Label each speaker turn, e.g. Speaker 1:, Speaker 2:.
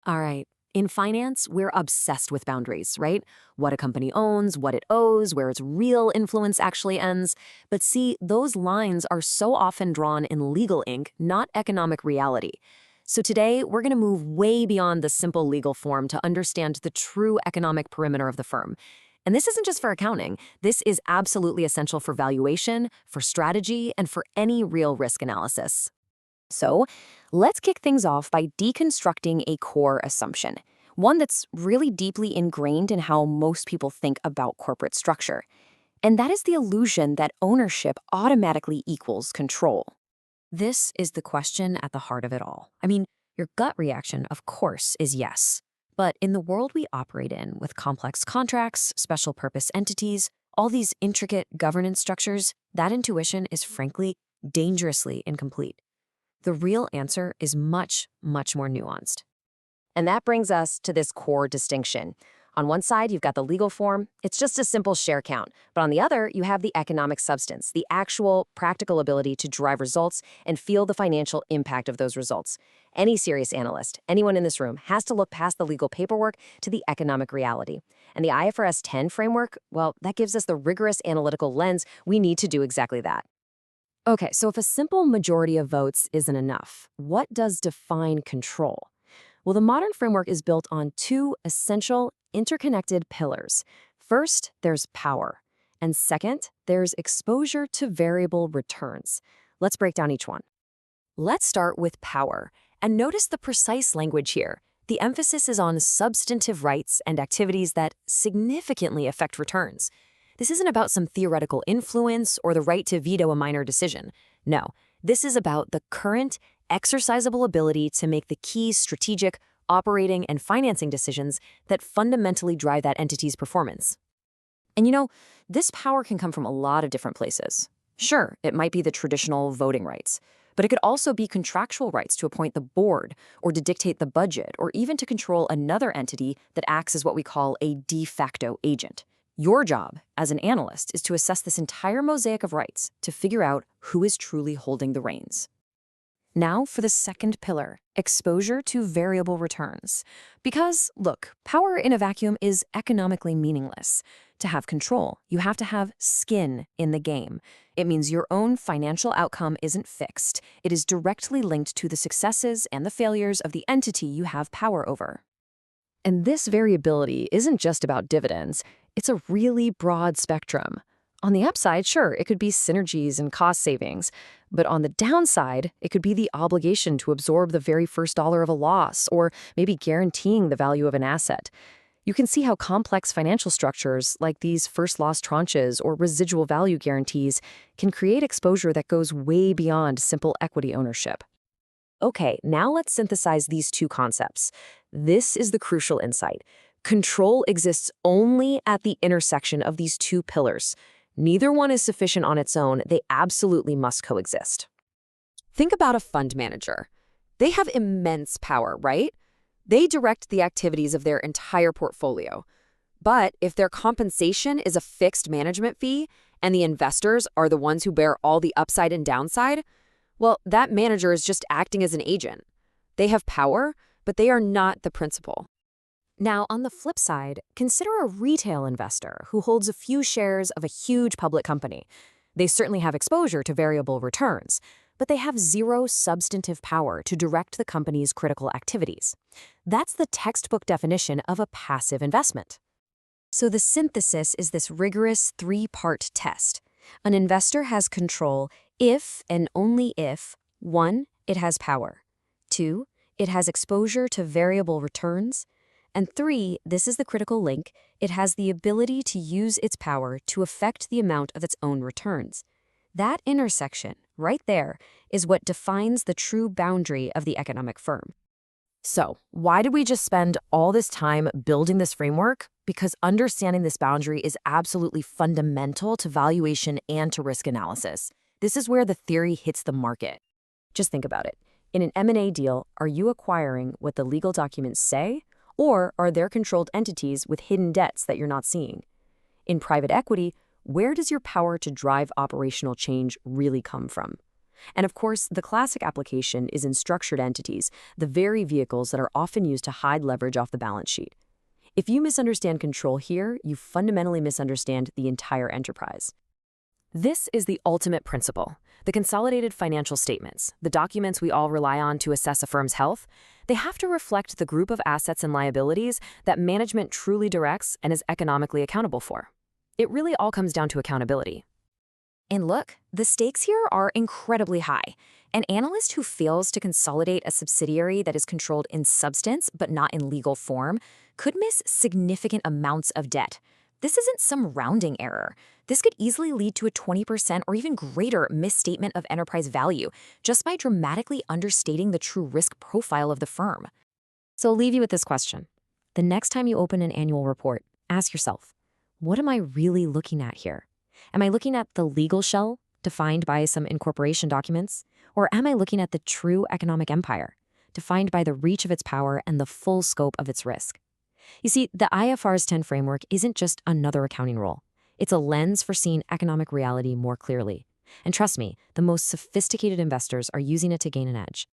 Speaker 1: All right. In finance, we're obsessed with boundaries, right? What a company owns, what it owes, where its real influence actually ends. But see, those lines are so often drawn in legal ink, not economic reality. So today, we're going to move way beyond the simple legal form to understand the true economic perimeter of the firm. And this isn't just for accounting. This is absolutely essential for valuation, for strategy, and for any real risk analysis. So, let's kick things off by deconstructing a core assumption, one that's really deeply ingrained in how most people think about corporate structure. And that is the illusion that ownership automatically equals control. This is the question at the heart of it all. I mean, your gut reaction, of course, is yes. But in the world we operate in, with complex contracts, special purpose entities, all these intricate governance structures, that intuition is frankly dangerously incomplete. The real answer is much, much more nuanced. And that brings us to this core distinction. On one side, you've got the legal form. It's just a simple share count. But on the other, you have the economic substance, the actual practical ability to drive results and feel the financial impact of those results. Any serious analyst, anyone in this room, has to look past the legal paperwork to the economic reality. And the IFRS 10 framework, well, that gives us the rigorous analytical lens we need to do exactly that. Okay, so if a simple majority of votes isn't enough, what does define control? Well, the modern framework is built on two essential, interconnected pillars. First, there's power. And second, there's exposure to variable returns. Let's break down each one. Let's start with power. And notice the precise language here. The emphasis is on substantive rights and activities that significantly affect returns. This isn't about some theoretical influence or the right to veto a minor decision. No, this is about the current, exercisable ability to make the key strategic, operating, and financing decisions that fundamentally drive that entity's performance. And this power can come from a lot of different places. Sure, it might be the traditional voting rights, but it could also be contractual rights to appoint the board, or to dictate the budget, or even to control another entity that acts as what we call a de facto agent. Your job as an analyst is to assess this entire mosaic of rights to figure out who is truly holding the reins. Now for the second pillar, exposure to variable returns. Because, look, power in a vacuum is economically meaningless. To have control, you have to have skin in the game. It means your own financial outcome isn't fixed. It is directly linked to the successes and the failures of the entity you have power over. And this variability isn't just about dividends. It's a really broad spectrum. On the upside, sure, it could be synergies and cost savings. But on the downside, it could be the obligation to absorb the very first dollar of a loss, or maybe guaranteeing the value of an asset. You can see how complex financial structures, like these first loss tranches or residual value guarantees, can create exposure that goes way beyond simple equity ownership. Okay, now let's synthesize these two concepts. This is the crucial insight. Control exists only at the intersection of these two pillars. Neither one is sufficient on its own. They absolutely must coexist. Think about a fund manager. They have immense power, right? They direct the activities of their entire portfolio. But if their compensation is a fixed management fee and the investors are the ones who bear all the upside and downside, well, that manager is just acting as an agent. They have power, but they are not the principal. Now, on the flip side, consider a retail investor who holds a few shares of a huge public company. They certainly have exposure to variable returns, but they have zero substantive power to direct the company's critical activities. That's the textbook definition of a passive investment. So the synthesis is this rigorous three-part test. An investor has control if and only if, 1, it has power, 2, it has exposure to variable returns, and 3, this is the critical link, it has the ability to use its power to affect the amount of its own returns. That intersection, right there, is what defines the true boundary of the economic firm. So, why did we just spend all this time building this framework? Because understanding this boundary is absolutely fundamental to valuation and to risk analysis. This is where the theory hits the market. Just think about it. In an M&A deal, are you acquiring what the legal documents say, or are there controlled entities with hidden debts that you're not seeing? In private equity, where does your power to drive operational change really come from? And of course, the classic application is in structured entities, the very vehicles that are often used to hide leverage off the balance sheet. If you misunderstand control here, you fundamentally misunderstand the entire enterprise. This is the ultimate principle. The consolidated financial statements, the documents we all rely on to assess a firm's health, they have to reflect the group of assets and liabilities that management truly directs and is economically accountable for. It really all comes down to accountability. And look, the stakes here are incredibly high. An analyst who fails to consolidate a subsidiary that is controlled in substance but not in legal form could miss significant amounts of debt. This isn't some rounding error. This could easily lead to a 20% or even greater misstatement of enterprise value just by dramatically understating the true risk profile of the firm. So I'll leave you with this question. The next time you open an annual report, ask yourself, what am I really looking at here? Am I looking at the legal shell defined by some incorporation documents? Or am I looking at the true economic empire, defined by the reach of its power and the full scope of its risk? You see, the IFRS 10 framework isn't just another accounting rule. It's a lens for seeing economic reality more clearly. And trust me, the most sophisticated investors are using it to gain an edge.